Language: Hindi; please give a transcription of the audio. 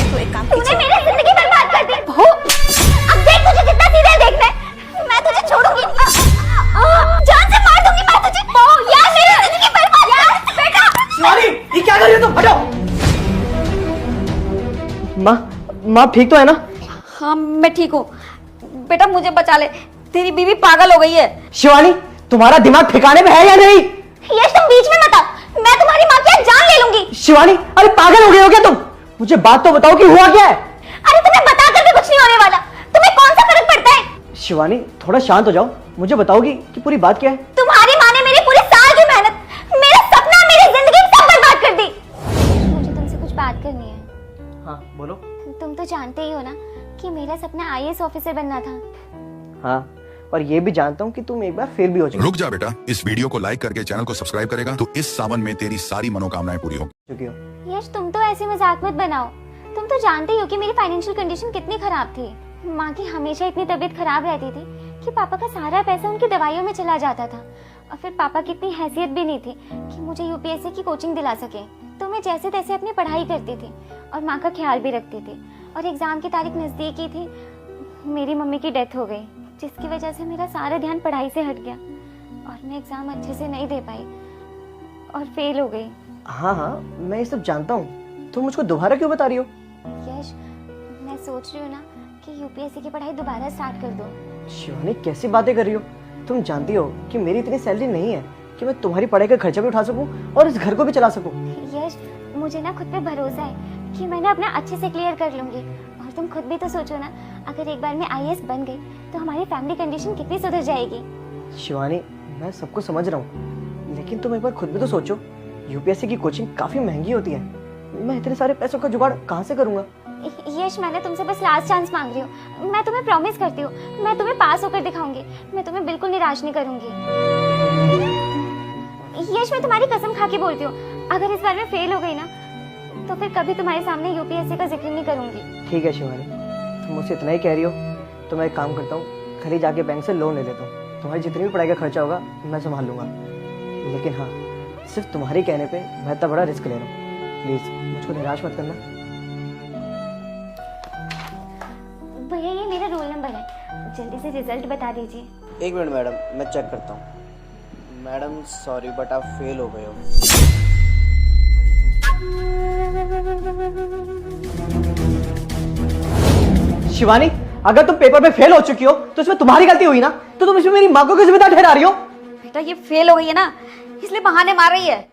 तो एक काम तूने मेरी जिंदगी बर्बाद कर दी बहू। अब देख तुझे जितना सीरियल देखना है, मैं तुझे छोड़ूंगी जान से मार दूंगी मैं तुझे। बहू यार मेरी जिंदगी बर्बाद यार बेटा। शिवानी ये क्या कर रही हो तुम? हटो। माँ ठीक तो है ना? हाँ मैं ठीक हूँ बेटा, मुझे बचा ले, तेरी बीवी पागल हो गई है। शिवानी तुम्हारा दिमाग ठिकाने में है या नहीं? यश तुम बीच में मत आओ, मैं तुम्हारी माँ की आज जान ले लूंगी। शिवानी अरे पागल हो गए हो क्या तुम? मुझे बात तो बताओ कि हुआ क्या है? अरे तुम्हें बता कर भी कुछ नहीं होने वाला, तुम्हें कौन सा फर्क पड़ता है? शिवानी थोड़ा शांत हो जाओ, मुझे बताओगी कि पूरी बात क्या है? तुम्हारी माँ ने मेरी पूरे साल की मेहनत, मेरा सपना, मेरी जिंदगी सब बर्बाद कर दी। मुझे तुमसे कुछ बात करनी है। हाँ बोलो। तुम तो जानते ही हो ना कि मेरा सपना आईएएस ऑफिसर बनना था। हाँ और ये भी जानता हूँ कि तुम एक बार फिर भी हो रुक जा बेटा, इस वीडियो को लाइक करके चैनल को सब्सक्राइब करेगा तो इस सावन में तेरी सारी मनोकामनाएं पूरी होंगी। चुकी हो। यश तुम तो ऐसे मजाक मत बनाओ, तुम तो जानते ही हो कि मेरी फाइनेंशियल कंडीशन कितनी खराब थी। माँ की हमेशा इतनी तबीयत खराब रहती थी कि पापा का सारा पैसा उनकी दवाइयों में चला जाता था, और फिर पापा की इतनी हैसियत भी नहीं थी कि मुझे यूपीएससी की कोचिंग दिला सके। तो मैं जैसे तैसे अपनी पढ़ाई करती थी और माँ का ख्याल भी रखती थी, और एग्जाम की तारीख नजदीक ही थी, मेरी मम्मी की डेथ हो गई, जिसकी वजह से मेरा सारा ध्यान पढ़ाई से हट गया और मैं एग्जाम अच्छे से नहीं दे पाई और फेल हो गई। हाँ हाँ मैं ये सब जानता हूँ, तुम मुझको दोबारा क्यों बता रही हो? यश मैं सोच रही हूँ ना कि यूपीएससी की पढ़ाई दोबारा स्टार्ट कर दो। शिवानी कैसी बातें कर रही हो? तुम जानती हो कि मेरी इतनी सैलरी नहीं है कि मैं तुम्हारी पढ़ाई का खर्चा भी उठा सकूं और इस घर को भी चला सकूं। यश मुझे ना खुद पे भरोसा है कि मैं ना अपना अच्छे से क्लियर कर लूंगी, और तुम खुद भी तो सोचो ना, अगर एक बार मैं आईएएस बन गई तो हमारी फैमिली कंडीशन कितनी सुधर जाएगी। शिवानी मैं सबको समझ रहा हूँ, लेकिन तुम एक बार खुद भी तो सोचो, यूपीएससी की कोचिंग काफी महंगी होती है, मैं इतने सारे पैसों का जुगाड़ कहाँ से करूंगा? यश मैंने तुमसे बस लास्ट चांस मांग रही हूँ, मैं तुम्हें प्रॉमिस करती हूँ, मैं तुम्हें पास होकर दिखाऊंगी, मैं तुम्हें बिल्कुल निराश नहीं करूंगी। यश मैं तुम्हारी कसम खा के बोलती हूँ, अगर इस बार मैं फेल हो गई ना तो फिर कभी तुम्हारे सामने यूपीएससी का जिक्र नहीं करूंगी। ठीक है शिवानी, तुम मुझसे इतना ही कह रही हो तो मैं एक काम करता हूँ, कल ही जाके बैंक से लोन ले लेता हूँ, तुम्हारी जितनी भी पढ़ाई का खर्चा होगा मैं संभाल लूंगा। लेकिन हाँ सिर्फ तुम्हारे कहने पे मैं इतना बड़ा रिस्क ले रहा हूँ, प्लीज मुझको निराश मत करना। भैया ये मेरा रोल नंबर है, जल्दी से रिजल्ट बता दीजिए। एक मिनट मैडम, मैं चेक करता हूँ। मैडम सॉरी बट आप फेल हो गए हो। शिवानी अगर तुम पेपर में फेल हो चुकी हो तो इसमें तुम्हारी गलती हुई ना, तो तुम इसमें मेरी माँ को क्यों जिम्मेदार ठहरा रही हो? बेटा ये फेल हो गई है ना, इसलिए बहाने मार रही है।